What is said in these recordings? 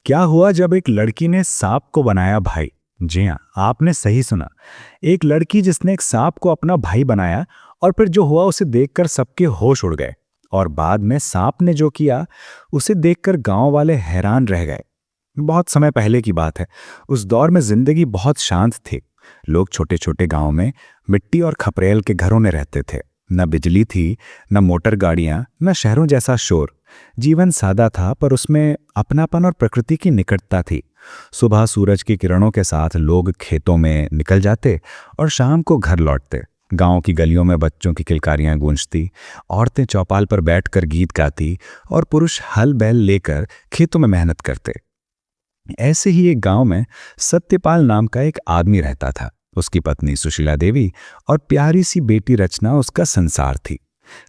क्या हुआ जब एक लड़की ने सांप को बनाया भाई। जी हाँ, आपने सही सुना। एक लड़की जिसने एक सांप को अपना भाई बनाया और फिर जो हुआ उसे देखकर सबके होश उड़ गए। और बाद में सांप ने जो किया उसे देखकर गांव वाले हैरान रह गए। बहुत समय पहले की बात है। उस दौर में जिंदगी बहुत शांत थी। लोग छोटे छोटे गांव में मिट्टी और खपरेल के घरों में रहते थे। न बिजली थी, न मोटर गाड़ियां, न शहरों जैसा शोर। जीवन सादा था पर उसमें अपनापन और प्रकृति की निकटता थी। सुबह सूरज की किरणों के साथ लोग खेतों में निकल जाते और शाम को घर लौटते। गांव की गलियों में बच्चों की किलकारियां गूंजती, औरतें चौपाल पर बैठकर गीत गाती और पुरुष हल बैल लेकर खेतों में मेहनत करते। ऐसे ही एक गांव में सत्यपाल नाम का एक आदमी रहता था। उसकी पत्नी सुशीला देवी और प्यारी सी बेटी रचना उसका संसार थी।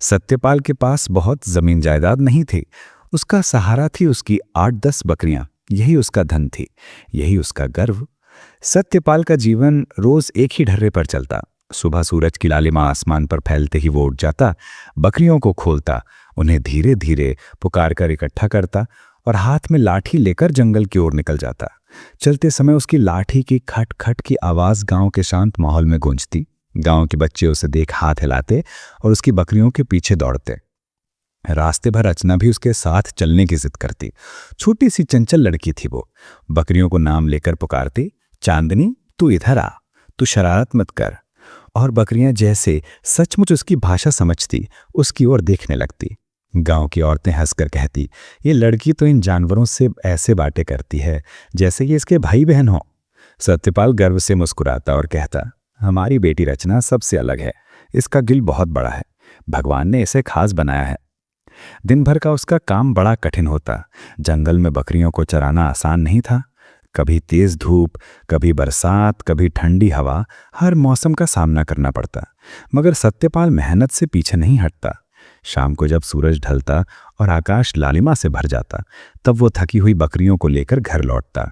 सत्यपाल के पास बहुत जमीन जायदाद नहीं थी। उसका सहारा थी उसकी 8-10 बकरियां। यही उसका धन थी, यही उसका गर्व। सत्यपाल का जीवन रोज एक ही ढर्रे पर चलता। सुबह सूरज की लालिमा आसमान पर फैलते ही वो उठ जाता, बकरियों को खोलता, उन्हें धीरे धीरे पुकार कर इकट्ठा करता और हाथ में लाठी लेकर जंगल की ओर निकल जाता। चलते समय उसकी लाठी की खट खट की आवाज गांव के शांत माहौल में गूंजती। गांव के बच्चे उसे देख हाथ हिलाते और उसकी बकरियों के पीछे दौड़ते। रास्ते भर रचना भी उसके साथ चलने की जिद करती। छोटी सी चंचल लड़की थी वो। बकरियों को नाम लेकर पुकारती, चांदनी तू इधर आ, तू शरारत मत कर। और बकरियां जैसे सचमुच उसकी भाषा समझती, उसकी ओर देखने लगती। गांव की औरतें हंसकर कहती, ये लड़की तो इन जानवरों से ऐसे बातें करती है जैसे ये इसके भाई बहन हो। सत्यपाल गर्व से मुस्कुराता और कहता, हमारी बेटी रचना सबसे अलग है। इसका दिल बहुत बड़ा है। भगवान ने इसे खास बनाया है। दिन भर का उसका काम बड़ा कठिन होता। जंगल में बकरियों को चराना आसान नहीं था। कभी तेज धूप, कभी बरसात, कभी ठंडी हवा, हर मौसम का सामना करना पड़ता। मगर सत्यपाल मेहनत से पीछे नहीं हटता। शाम को जब सूरज ढलता और आकाश लालिमा से भर जाता, तब वो थकी हुई बकरियों को लेकर घर लौटता।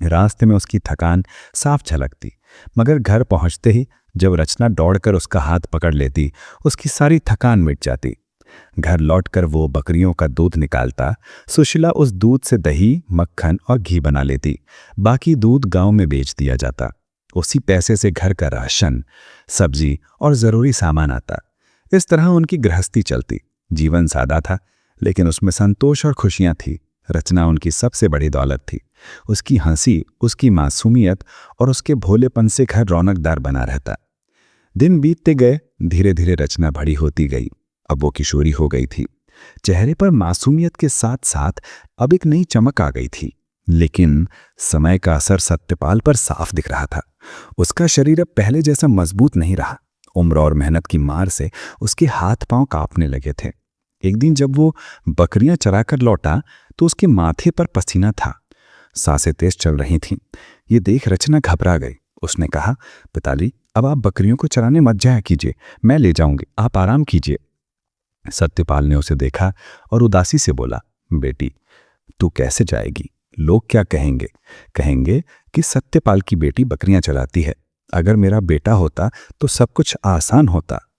रास्ते में उसकी थकान साफ झलकती, मगर घर पहुंचते ही जब रचना दौड़कर उसका हाथ पकड़ लेती, उसकी सारी थकान मिट जाती। घर लौटकर वो बकरियों का दूध निकालता। सुशीला उस दूध से दही, मक्खन और घी बना लेती। बाकी दूध गांव में बेच दिया जाता। उसी पैसे से घर का राशन, सब्जी और जरूरी सामान आता। इस तरह उनकी गृहस्थी चलती। जीवन सादा था, लेकिन उसमें संतोष और खुशियां थी। रचना उनकी सबसे बड़ी दौलत थी। उसकी हंसी, उसकी मासूमियत और उसके भोलेपन से घर रौनकदार बना रहता। दिन बीतते गए, धीरे धीरे रचना बड़ी होती गई। अब वो किशोरी हो गई थी। चेहरे पर मासूमियत के साथ साथ अब एक नई चमक आ गई थी। लेकिन समय का असर सत्यपाल पर साफ दिख रहा था। उसका शरीर अब पहले जैसा मजबूत नहीं रहा। उम्र और मेहनत की मार से उसके हाथ पांव कांपने लगे थे। एक दिन जब वो बकरियां चराकर लौटा तो उसके माथे पर पसीना था। सांसें तेज चल रही थीं। ये देख रचना घबरा गई। उसने कहा, पिताजी, अब आप बकरियों को चराने मत जाया कीजिए, मैं ले जाऊंगी, आप आराम कीजिए। सत्यपाल ने उसे देखा और उदासी से बोला, बेटी, तू कैसे जाएगी? लोग क्या कहेंगे? कहेंगे कि सत्यपाल की बेटी बकरियां चराती है। अगर मेरा बेटा होता तो सब कुछ आसान होता।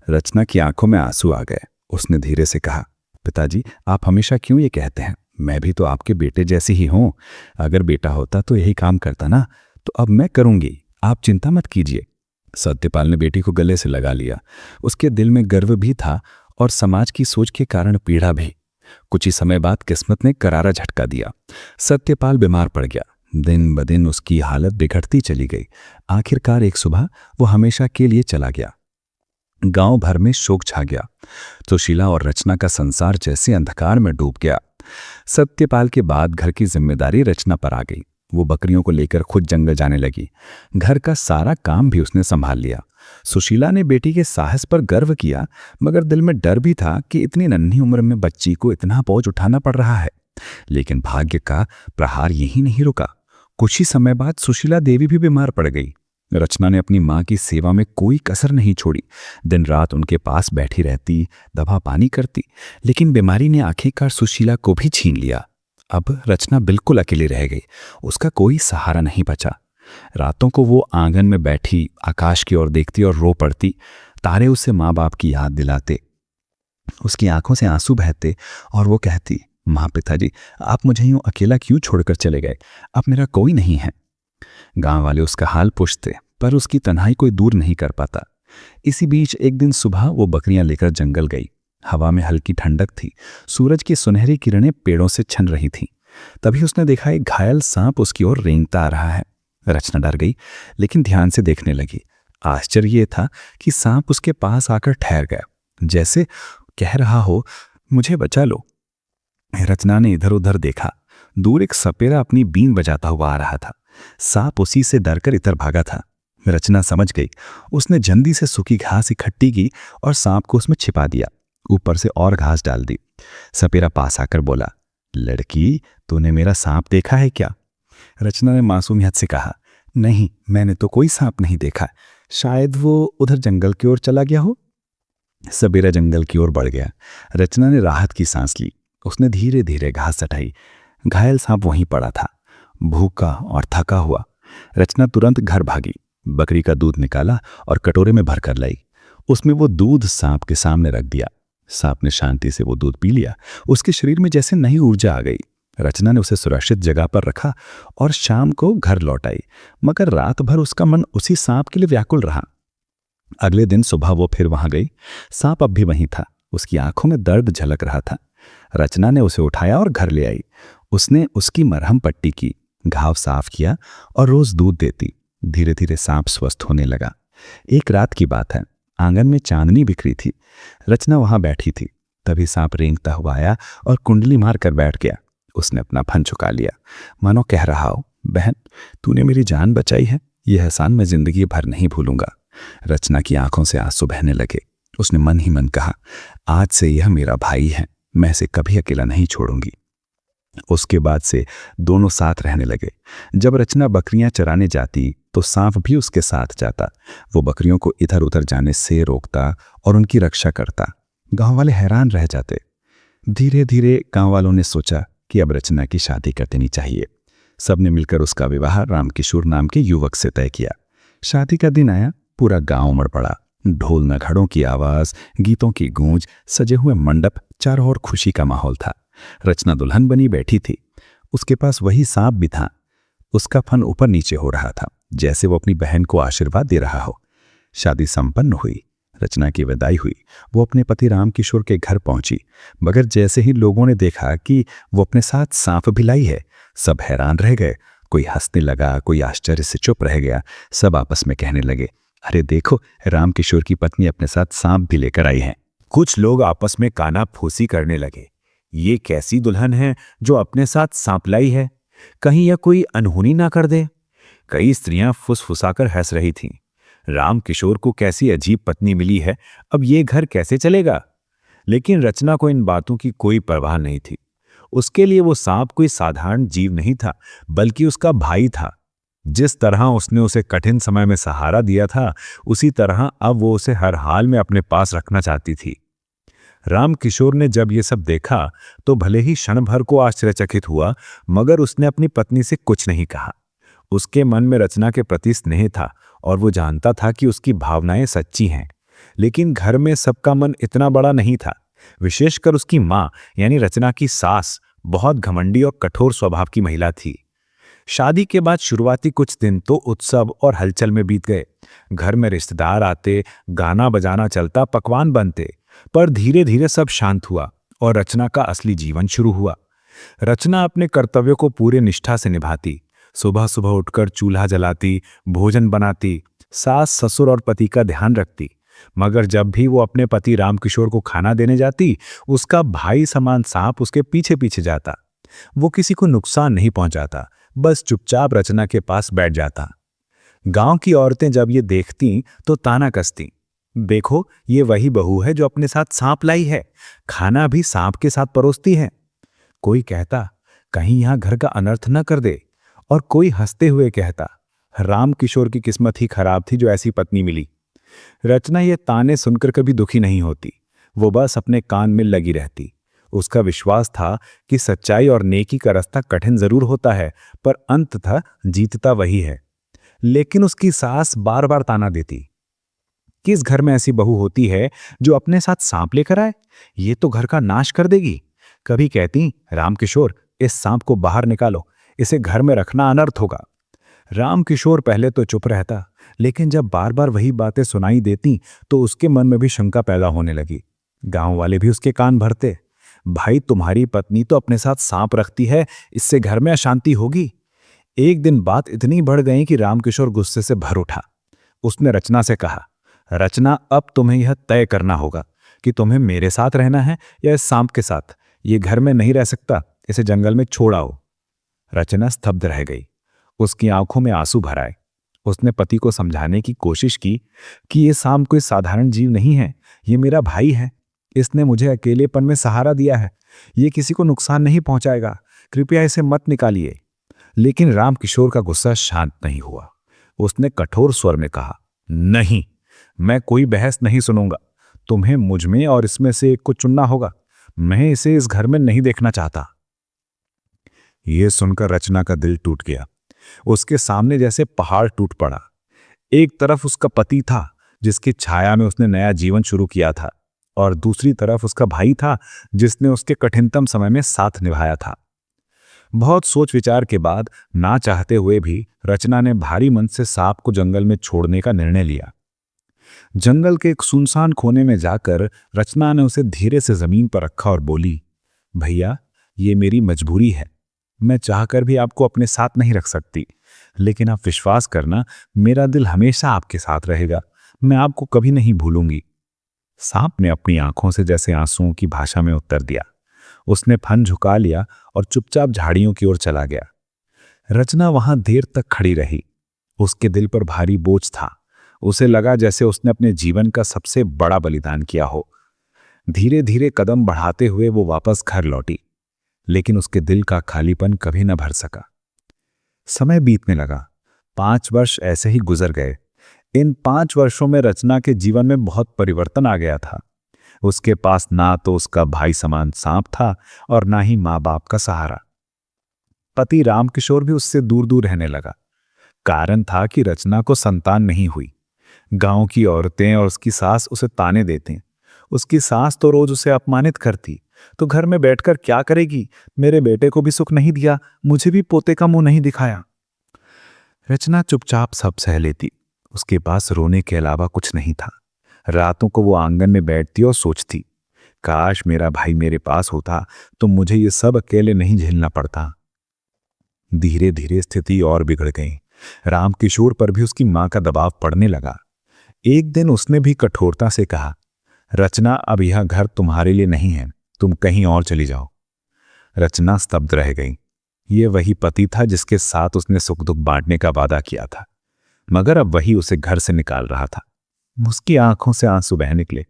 रचना की आंखों में आंसू आ गए। उसने धीरे से कहा, पिताजी, आप हमेशा क्यों ये कहते हैं? मैं भी तो आपके बेटे जैसी ही हूं। अगर बेटा होता तो यही काम करता ना। तो अब मैं करूंगी, आप चिंता मत कीजिए। सत्यपाल ने बेटी को गले से लगा लिया। उसके दिल में गर्व भी था और समाज की सोच के कारण पीड़ा भी। कुछ ही समय बाद किस्मत ने करारा झटका दिया। सत्यपाल बीमार पड़ गया। दिन ब दिन उसकी हालत बिगड़ती चली गई। आखिरकार एक सुबह वो हमेशा के लिए चला गया। गांव भर में शोक छा गया। सुशीला और रचना का संसार जैसे अंधकार में डूब गया। सत्यपाल के बाद घर की जिम्मेदारी रचना पर आ गई। वो बकरियों को लेकर खुद जंगल जाने लगी। घर का सारा काम भी उसने संभाल लिया। सुशीला ने बेटी के साहस पर गर्व किया, मगर दिल में डर भी था कि इतनी नन्ही उम्र में बच्ची को इतना बोझ उठाना पड़ रहा है। लेकिन भाग्य का प्रहार यही नहीं रुका। कुछ ही समय बाद सुशीला देवी भी बीमार पड़ गई। रचना ने अपनी मां की सेवा में कोई कसर नहीं छोड़ी। दिन रात उनके पास बैठी रहती, दवा पानी करती। लेकिन बीमारी ने आखिरकार सुशीला को भी छीन लिया। अब रचना बिल्कुल अकेली रह गई। उसका कोई सहारा नहीं बचा। रातों को वो आंगन में बैठी आकाश की ओर देखती और रो पड़ती। तारे उसे माँ बाप की याद दिलाते। उसकी आंखों से आंसू बहते और वो कहती, माँ पिताजी, आप मुझे यूं अकेला क्यों छोड़कर चले गए? अब मेरा कोई नहीं है। गांव वाले उसका हाल पूछते, पर उसकी तन्हाई कोई दूर नहीं कर पाता। इसी बीच एक दिन सुबह वो बकरियां लेकर जंगल गई। हवा में हल्की ठंडक थी। सूरज की सुनहरी किरणें पेड़ों से छन रही थीं। तभी उसने देखा एक घायल सांप उसकी ओर रेंगता आ रहा है। रचना डर गई, लेकिन ध्यान से देखने लगी। आश्चर्य ये था कि सांप उसके पास आकर ठहर गया, जैसे कह रहा हो, मुझे बचा लो। रचना ने इधर उधर देखा। दूर एक सपेरा अपनी बीन बजाता हुआ आ रहा था। सांप उसी से डरकर इधर भागा था। रचना समझ गई। उसने जल्दी से सूखी घास इकट्ठी की और सांप को उसमें छिपा दिया। ऊपर से और घास डाल दी। सपेरा पास आकर बोला, लड़की, तूने मेरा सांप देखा है क्या? रचना ने मासूमियत से कहा, नहीं, मैंने तो कोई सांप नहीं देखा। शायद वो उधर जंगल की ओर चला गया हो। सपेरा जंगल की ओर बढ़ गया। रचना ने राहत की सांस ली। उसने धीरे धीरे घास हटाई। घायल सांप वहीं पड़ा था, भूखा और थका हुआ। रचना तुरंत घर भागी, बकरी का दूध निकाला और कटोरे में भरकर लाई। उसमें वो दूध सांप के सामने रख दिया। सांप ने शांति से वो दूध पी लिया। उसके शरीर में जैसे नई ऊर्जा आ गई। रचना ने उसे सुरक्षित जगह पर रखा और शाम को घर लौट आई, मगर रात भर उसका मन उसी सांप के लिए व्याकुल रहा। अगले दिन सुबह वो फिर वहां गई। सांप अब भी वहीं था। उसकी आंखों में दर्द झलक रहा था। रचना ने उसे उठाया और घर ले आई। उसने उसकी मरहम पट्टी की, घाव साफ किया और रोज दूध देती। धीरे धीरे सांप स्वस्थ होने लगा। एक रात की बात है, आंगन में चांदनी बिखरी थी। रचना वहां बैठी थी। तभी सांप रेंगता हुआ आया और कुंडली मार कर बैठ गया। उसने अपना फन चुका लिया, मानो कह रहा हो, बहन, तूने मेरी जान बचाई है, यह एहसान मैं जिंदगी भर नहीं भूलूंगा। रचना की आंखों से आंसू बहने लगे। उसने मन ही मन कहा, आज से यह मेरा भाई है, मैं इसे कभी अकेला नहीं छोड़ूंगी। उसके बाद से दोनों साथ रहने लगे। जब रचना बकरियां चराने जाती तो सांप भी उसके साथ जाता। वो बकरियों को इधर उधर जाने से रोकता और उनकी रक्षा करता। गांव वाले हैरान रह जाते। धीरे धीरे गांव वालों ने सोचा कि अब रचना की शादी कर देनी चाहिए। सबने मिलकर उसका विवाह रामकिशोर नाम के युवक से तय किया। शादी का दिन आया। पूरा गांव उमड़ पड़ा। ढोल नगाड़ों की आवाज, गीतों की गूंज, सजे हुए मंडप, चारों ओर खुशी का माहौल था। रचना दुल्हन बनी बैठी थी। उसके पास वही सांप भी था। उसका फन ऊपर नीचे हो रहा था, जैसे वो अपनी बहन को आशीर्वाद दे रहा हो। शादी संपन्न हुई। रचना की विदाई हुई। वो अपने पति रामकिशोर के घर पहुंची, मगर जैसे ही लोगों ने देखा कि वो अपने साथ सांप भी लाई है, सब हैरान रह गए। कोई हंसने लगा, कोई आश्चर्य से चुप रह गया। सब आपस में कहने लगे, अरे देखो, रामकिशोर की पत्नी अपने साथ सांप भी लेकर आई है। कुछ लोग आपस में काना फूसी करने लगे। ये कैसी दुल्हन है जो अपने साथ सांप लाई है? कहीं यह कोई अनहोनी ना कर दे? कई स्त्रियां फुसफुसाकर हंस रही थीं। रामकिशोर को कैसी अजीब पत्नी मिली है, अब ये घर कैसे चलेगा? लेकिन रचना को इन बातों की कोई परवाह नहीं थी। उसके लिए वो सांप कोई साधारण जीव नहीं था, बल्कि उसका भाई था। जिस तरह उसने उसे कठिन समय में सहारा दिया था, उसी तरह अब वो उसे हर हाल में अपने पास रखना चाहती थी। रामकिशोर ने जब ये सब देखा तो भले ही क्षण भर को आश्चर्यचकित हुआ, मगर उसने अपनी पत्नी से कुछ नहीं कहा। उसके मन में रचना के प्रति स्नेह था और वो जानता था कि उसकी भावनाएं सच्ची हैं। लेकिन घर में सबका मन इतना बड़ा नहीं था। विशेषकर उसकी माँ यानी रचना की सास बहुत घमंडी और कठोर स्वभाव की महिला थी। शादी के बाद शुरुआती कुछ दिन तो उत्सव और हलचल में बीत गए। घर में रिश्तेदार आते, गाना बजाना चलता, पकवान बनते। पर धीरे धीरे सब शांत हुआ और रचना का असली जीवन शुरू हुआ। रचना अपने कर्तव्यों को पूरे निष्ठा से निभाती। सुबह सुबह उठकर चूल्हा जलाती, भोजन बनाती, सास ससुर और पति का ध्यान रखती। मगर जब भी वो अपने पति रामकिशोर को खाना देने जाती, उसका भाई समान सांप उसके पीछे पीछे जाता। वो किसी को नुकसान नहीं पहुंचाता, बस चुपचाप रचना के पास बैठ जाता। गांव की औरतें जब ये देखती तो ताना कसती, देखो, ये वही बहू है जो अपने साथ सांप लाई है, खाना भी सांप के साथ परोसती है। कोई कहता, कहीं यहां घर का अनर्थ न कर दे, और कोई हंसते हुए कहता, रामकिशोर की किस्मत ही खराब थी जो ऐसी पत्नी मिली। रचना ये ताने सुनकर कभी दुखी नहीं होती। वो बस अपने काम में लगी रहती। उसका विश्वास था कि सच्चाई और नेकी का रास्ता कठिन जरूर होता है, पर अंततः जीतता वही है। लेकिन उसकी सास बार बार ताना देती, किस घर में ऐसी बहू होती है जो अपने साथ सांप लेकर आए? ये तो घर का नाश कर देगी। कभी कहती, रामकिशोर, इस सांप को बाहर निकालो, इसे घर में रखना अनर्थ होगा। रामकिशोर पहले तो चुप रहता, लेकिन जब बार बार वही बातें सुनाई देती तो उसके मन में भी शंका पैदा होने लगी। गांव वाले भी उसके कान भरते, भाई तुम्हारी पत्नी तो अपने साथ सांप रखती है, इससे घर में अशांति होगी। एक दिन बात इतनी बढ़ गई कि रामकिशोर गुस्से से भर उठा। उसने रचना से कहा, रचना, अब तुम्हें यह तय करना होगा कि तुम्हें मेरे साथ रहना है या इस सांप के साथ। ये घर में नहीं रह सकता, इसे जंगल में छोड़ आओ। रचना स्तब्ध रह गई, उसकी आंखों में आंसू भर आए। उसने पति को समझाने की कोशिश की कि ये सांप कोई साधारण जीव नहीं है, ये मेरा भाई है, इसने मुझे अकेलेपन में सहारा दिया है, ये किसी को नुकसान नहीं पहुंचाएगा, कृपया इसे मत निकालिए। लेकिन रामकिशोर का गुस्सा शांत नहीं हुआ। उसने कठोर स्वर में कहा, नहीं, मैं कोई बहस नहीं सुनूंगा, तुम्हें मुझ में और इसमें से एक को चुनना होगा। मैं इसे इस घर में नहीं देखना चाहता। यह सुनकर रचना का दिल टूट गया। उसके सामने जैसे पहाड़ टूट पड़ा। एक तरफ उसका पति था जिसकी छाया में उसने नया जीवन शुरू किया था, और दूसरी तरफ उसका भाई था जिसने उसके कठिनतम समय में साथ निभाया था। बहुत सोच विचार के बाद, ना चाहते हुए भी, रचना ने भारी मन से सांप को जंगल में छोड़ने का निर्णय लिया। जंगल के एक सुनसान कोने में जाकर रचना ने उसे धीरे से जमीन पर रखा और बोली, भैया, ये मेरी मजबूरी है। मैं चाहकर भी आपको अपने साथ नहीं रख सकती, लेकिन आप विश्वास करना, मेरा दिल हमेशा आपके साथ रहेगा। मैं आपको कभी नहीं भूलूंगी। सांप ने अपनी आंखों से जैसे आंसुओं की भाषा में उत्तर दिया। उसने फन झुका लिया और चुपचाप झाड़ियों की ओर चला गया। रचना वहां देर तक खड़ी रही। उसके दिल पर भारी बोझ था। उसे लगा जैसे उसने अपने जीवन का सबसे बड़ा बलिदान किया हो। धीरे धीरे कदम बढ़ाते हुए वो वापस घर लौटी, लेकिन उसके दिल का खालीपन कभी न भर सका। समय बीतने लगा। 5 वर्ष ऐसे ही गुजर गए। इन 5 वर्षों में रचना के जीवन में बहुत परिवर्तन आ गया था। उसके पास ना तो उसका भाई समान सांप था और ना ही माँ बाप का सहारा। पति रामकिशोर भी उससे दूर दूर रहने लगा। कारण था कि रचना को संतान नहीं हुई। गांव की औरतें और उसकी सास उसे ताने देते। उसकी सास तो रोज उसे अपमानित करती, तो घर में बैठकर क्या करेगी, मेरे बेटे को भी सुख नहीं दिया, मुझे भी पोते का मुंह नहीं दिखाया। रचना चुपचाप सब सह लेती। उसके पास रोने के अलावा कुछ नहीं था। रातों को वो आंगन में बैठती और सोचती, काश मेरा भाई मेरे पास होता तो मुझे ये सब अकेले नहीं झेलना पड़ता। धीरे धीरे स्थिति और बिगड़ गई। रामकिशोर पर भी उसकी मां का दबाव पड़ने लगा। एक दिन उसने भी कठोरता से कहा, रचना, अब यह घर तुम्हारे लिए नहीं है, तुम कहीं और चली जाओ। रचना स्तब्ध रह गई। ये वही पति था जिसके साथ उसने सुख दुख बांटने का वादा किया था, मगर अब वही उसे घर से निकाल रहा था। उसकी आंखों से आंसू बह निकले।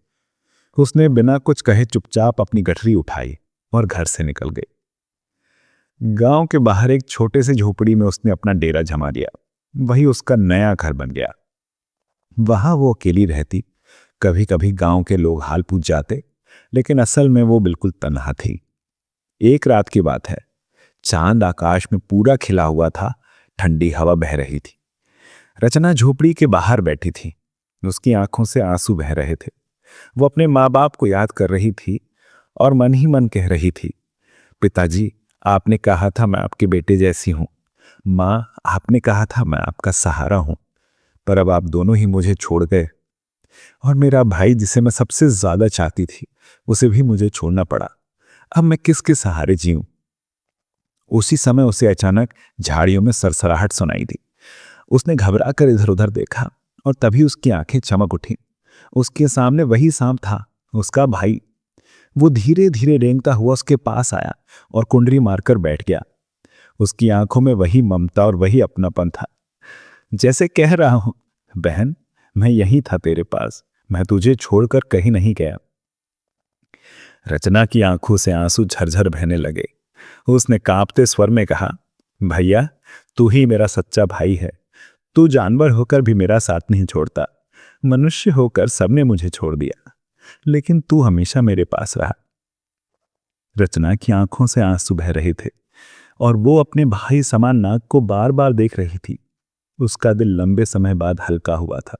उसने बिना कुछ कहे चुपचाप अपनी गठरी उठाई और घर से निकल गई। गांव के बाहर एक छोटे से झोपड़ी में उसने अपना डेरा जमा लिया। वही उसका नया घर बन गया। वहां वो अकेली रहती। कभी कभी गांव के लोग हाल पूछ जाते, लेकिन असल में वो बिल्कुल तन्हा थी। एक रात की बात है। चांद आकाश में पूरा खिला हुआ था। ठंडी हवा बह रही थी। रचना झोपड़ी के बाहर बैठी थी। उसकी आंखों से आंसू बह रहे थे। वो अपने माँ बाप को याद कर रही थी और मन ही मन कह रही थी, पिताजी, आपने कहा था मैं आपके बेटे जैसी हूं। माँ, आपने कहा था मैं आपका सहारा हूं, पर अब आप दोनों ही मुझे छोड़ गए। और मेरा भाई, जिसे मैं सबसे ज्यादा चाहती थी, उसे भी मुझे छोड़ना पड़ा। अब मैं किसके सहारे जीऊं? उसी समय उसे अचानक झाड़ियों में सरसराहट सुनाई दी। उसने घबरा कर इधर उधर देखा और तभी उसकी आंखें चमक उठी। उसके सामने वही सांप था, उसका भाई। वो धीरे धीरे रेंगता हुआ उसके पास आया और कुंडली मारकर बैठ गया। उसकी आंखों में वही ममता और वही अपनापन था। जैसे कह रहा हूं, बहन, मैं यहीं था तेरे पास, मैं तुझे छोड़कर कहीं नहीं गया। रचना की आंखों से आंसू झरझर बहने लगे। उसने कांपते स्वर में कहा, भैया, तू ही मेरा सच्चा भाई है। तू जानवर होकर भी मेरा साथ नहीं छोड़ता। मनुष्य होकर सबने मुझे छोड़ दिया, लेकिन तू हमेशा मेरे पास रहा। रचना की आंखों से आंसू बह रहे थे और वो अपने भाई समान नाग को बार बार देख रही थी। उसका दिल लंबे समय बाद हल्का हुआ था।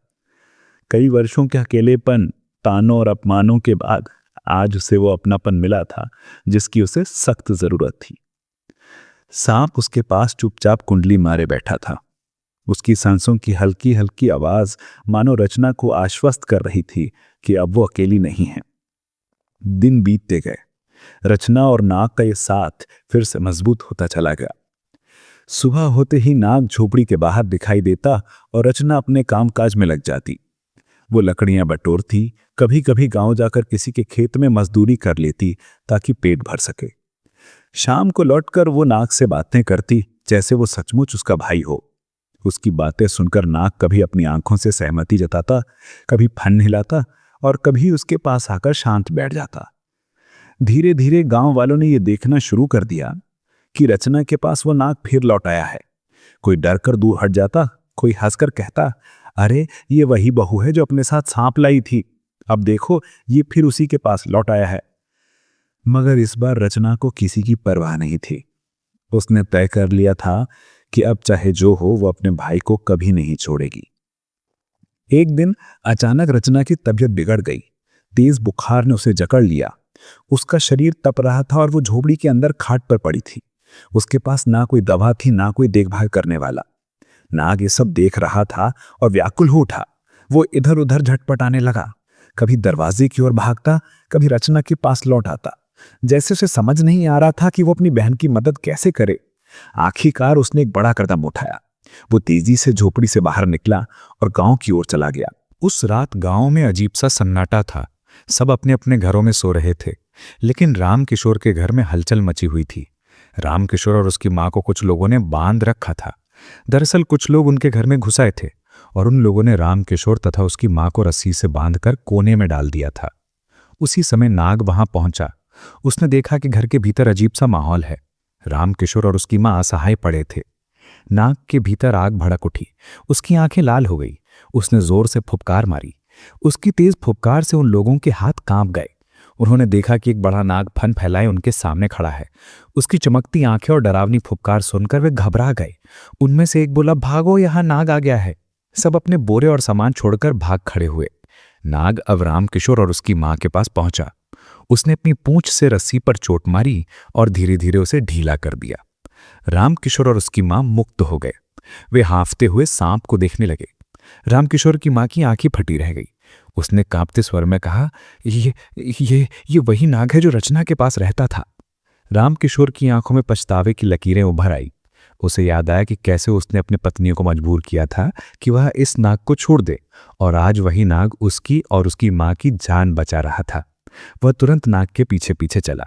कई वर्षों के अकेलेपन, तानों और अपमानों के बाद आज उसे वो अपनापन मिला था जिसकी उसे सख्त जरूरत थी। सांप उसके पास चुपचाप कुंडली मारे बैठा था। उसकी सांसों की हल्की हल्की आवाज मानो रचना को आश्वस्त कर रही थी कि अब वो अकेली नहीं है। दिन बीतते गए। रचना और नाग का ये साथ फिर से मजबूत होता चला गया। सुबह होते ही नाग झोपड़ी के बाहर दिखाई देता और रचना अपने कामकाज में लग जाती। वो लकड़ियां बटोरती, कभी कभी गांव जाकर किसी के खेत में मजदूरी कर लेती ताकि पेट भर सके। शाम को लौटकर वो नाग से बातें करती जैसे वो सचमुच उसका भाई हो। उसकी बातें सुनकर नाग कभी अपनी आंखों से सहमति जताता, कभी फन हिलाता और कभी उसके पास आकर शांत बैठ जाता। धीरे धीरे गांव वालों ने यह देखना शुरू कर दिया कि रचना के पास वो नाग फिर लौट आया है। कोई डर कर दूर हट जाता, कोई हंसकर कहता, अरे ये वही बहू है जो अपने साथ सांप लाई थी, अब देखो ये फिर उसी के पास लौट आया है। मगर इस बार रचना को किसी की परवाह नहीं थी। उसने तय कर लिया था कि अब चाहे जो हो वो अपने भाई को कभी नहीं छोड़ेगी। एक दिन अचानक रचना की तबीयत बिगड़ गई। तेज बुखार ने उसे जकड़ लिया। उसका शरीर तप रहा था और वो झोपड़ी के अंदर खाट पर पड़ी थी। उसके पास ना कोई दवा थी, ना कोई देखभाल करने वाला। नाग ये सब देख रहा था और व्याकुल हो उठा। वो इधर उधर झटपटाने लगा, कभी दरवाजे की ओर भागता, कभी रचना के पास लौट आता, जैसे उसे समझ नहीं आ रहा था कि वो अपनी बहन की मदद कैसे करे। आखिरकार उसने एक बड़ा कदम उठाया। वो तेजी से झोपड़ी से बाहर निकला और गांव की ओर चला गया। उस रात गांव में अजीब सा सन्नाटा था। सब अपने अपने घरों में सो रहे थे, लेकिन राम किशोर के घर में हलचल मची हुई थी। राम किशोर और उसकी मां को कुछ लोगों ने बांध रखा था। दरअसल कुछ लोग उनके घर में घुस आए थे और उन लोगों ने राम किशोर तथा उसकी मां को रस्सी से बांधकर कोने में डाल दिया था। उसी समय नाग वहां पहुंचा। उसने देखा कि घर के भीतर अजीब सा माहौल है। राम किशोर और उसकी मां असहाय पड़े थे। नाग के भीतर आग भड़क उठी। उसकी आंखें लाल हो गई। उसने जोर से फुफकार मारी। उसकी तेज फुफकार से उन लोगों के हाथ कांप गए। उन्होंने देखा कि एक बड़ा नाग फन फैलाए उनके सामने खड़ा है। उसकी चमकती आंखें और डरावनी फुफकार सुनकर वे घबरा गए। उनमें से एक बोला, भागो, यहां नाग आ गया है। सब अपने बोरे और सामान छोड़कर भाग खड़े हुए। नाग अब राम किशोर और उसकी मां के पास पहुंचा। उसने अपनी पूंछ से रस्सी पर चोट मारी और धीरे धीरे उसे ढीला कर दिया। राम किशोर और उसकी मां मुक्त हो गए। वे हांफते हुए सांप को देखने लगे। राम किशोर की मां की आंखें फटी रह गई। उसने कांपते स्वर में कहा, ये वही नाग है जो रचना के पास रहता था। राम किशोर की आंखों में पछतावे की लकीरें उभर आई। उसे याद आया कि कैसे उसने अपनी पत्नियों को मजबूर किया था कि वह इस नाग को छोड़ दे, और आज वही नाग उसकी और उसकी मां की जान बचा रहा था। वह तुरंत नाग के पीछे पीछे चला।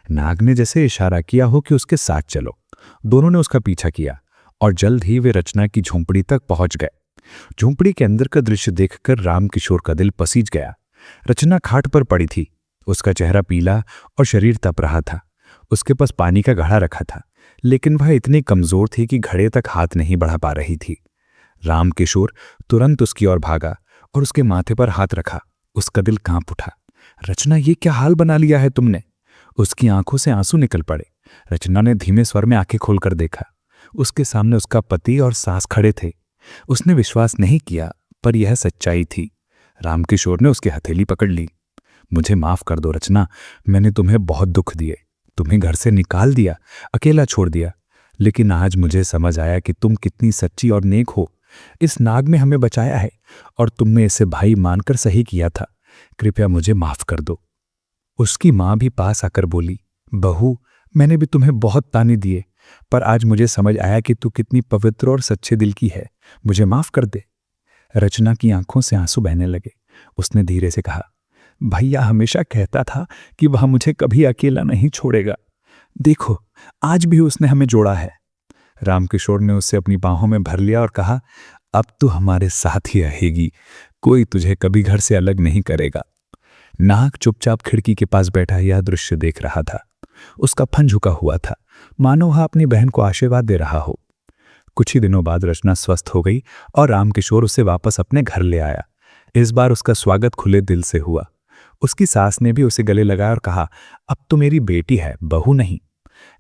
नाग ने जैसे इशारा किया हो कि उसके साथ चलो। दोनों ने उसका पीछा किया और जल्द ही वे रचना की झोंपड़ी तक पहुंच गए। झोंपड़ी के अंदर का दृश्य देखकर राम किशोर का दिल पसीज गया। रचना खाट पर पड़ी थी। उसका चेहरा पीला और शरीर तप रहा था। उसके पास पानी का घड़ा रखा था, लेकिन वह इतनी कमजोर थी कि घड़े तक हाथ नहीं बढ़ा पा रही थी। राम किशोर तुरंत उसकी ओर भागा और उसके माथे पर हाथ रखा। उसका दिल कांप उठा। रचना, ये क्या हाल बना लिया है तुमने? उसकी आंखों से आंसू निकल पड़े। रचना ने धीमे स्वर में आंखें खोलकर देखा। उसके सामने उसका पति और सास खड़े थे। उसने विश्वास नहीं किया, पर यह सच्चाई थी। राम किशोर ने उसकी हथेली पकड़ ली। मुझे माफ कर दो रचना, मैंने तुम्हें बहुत दुख दिए, तुम्हें घर से निकाल दिया, अकेला छोड़ दिया। लेकिन आज मुझे समझ आया कि तुम कितनी सच्ची और नेक हो। इस नाग ने हमें बचाया है और तुमने इसे भाई मानकर सही किया था। कृपया मुझे माफ कर दो। उसकी मां भी पास आकर बोली, बहू, मैंने भी तुम्हें बहुत ताने दिए, पर आज मुझे समझ आया कि तू कितनी पवित्र और सच्चे दिल की है। मुझे माफ कर दे। रचना की आंखों से आंसू बहने लगे। उसने धीरे से कहा, भैया हमेशा कहता था कि वह मुझे कभी अकेला नहीं छोड़ेगा। देखो, आज भी उसने हमें जोड़ा है। रामकिशोर ने उसे अपनी बाहों में भर लिया और कहा, अब तू हमारे साथ ही रहेगी, कोई तुझे कभी घर से अलग नहीं करेगा। नाग चुपचाप खिड़की के पास बैठा यह दृश्य देख रहा था। उसका फन झुका हुआ था, मानो वह अपनी बहन को आशीर्वाद दे रहा हो। कुछ ही दिनों बाद रचना स्वस्थ हो गई और रामकिशोर उसे वापस अपने घर ले आया। इस बार उसका स्वागत खुले दिल से हुआ। उसकी सास ने भी उसे गले लगाया और कहा, अब तो मेरी बेटी है, बहू नहीं।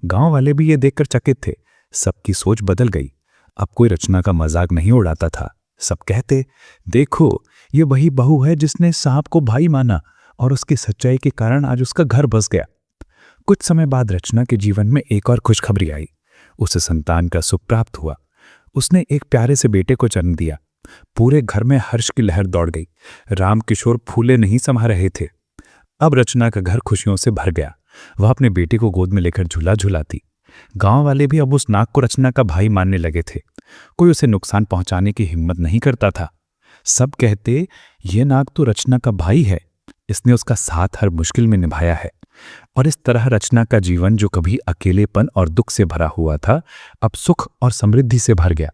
गांव वाले भी ये देखकर चकित थे। सबकी सोच बदल गई। अब कोई रचना का मजाक नहीं उड़ाता था। सब कहते, देखो, ये वही बहू है जिसने सांप को भाई माना और उसकी सच्चाई के कारण आज उसका घर बस गया। कुछ समय बाद रचना के जीवन में एक और खुशखबरी आई। उसे संतान का सुख प्राप्त हुआ। उसने एक प्यारे से बेटे को जन्म दिया। पूरे घर में हर्ष की लहर दौड़ गई। राम किशोर फूले नहीं समा रहे थे। अब रचना का घर खुशियों से भर गया। वह अपने बेटे को गोद में लेकर झूला झुलाती। गांव वाले भी अब उस नाग को रचना का भाई मानने लगे थे। कोई उसे नुकसान पहुंचाने की हिम्मत नहीं करता था। सब कहते, ये नाग तो रचना का भाई है, इसने उसका साथ हर मुश्किल में निभाया है। और इस तरह रचना का जीवन, जो कभी अकेलेपन और दुख से भरा हुआ था, अब सुख और समृद्धि से भर गया।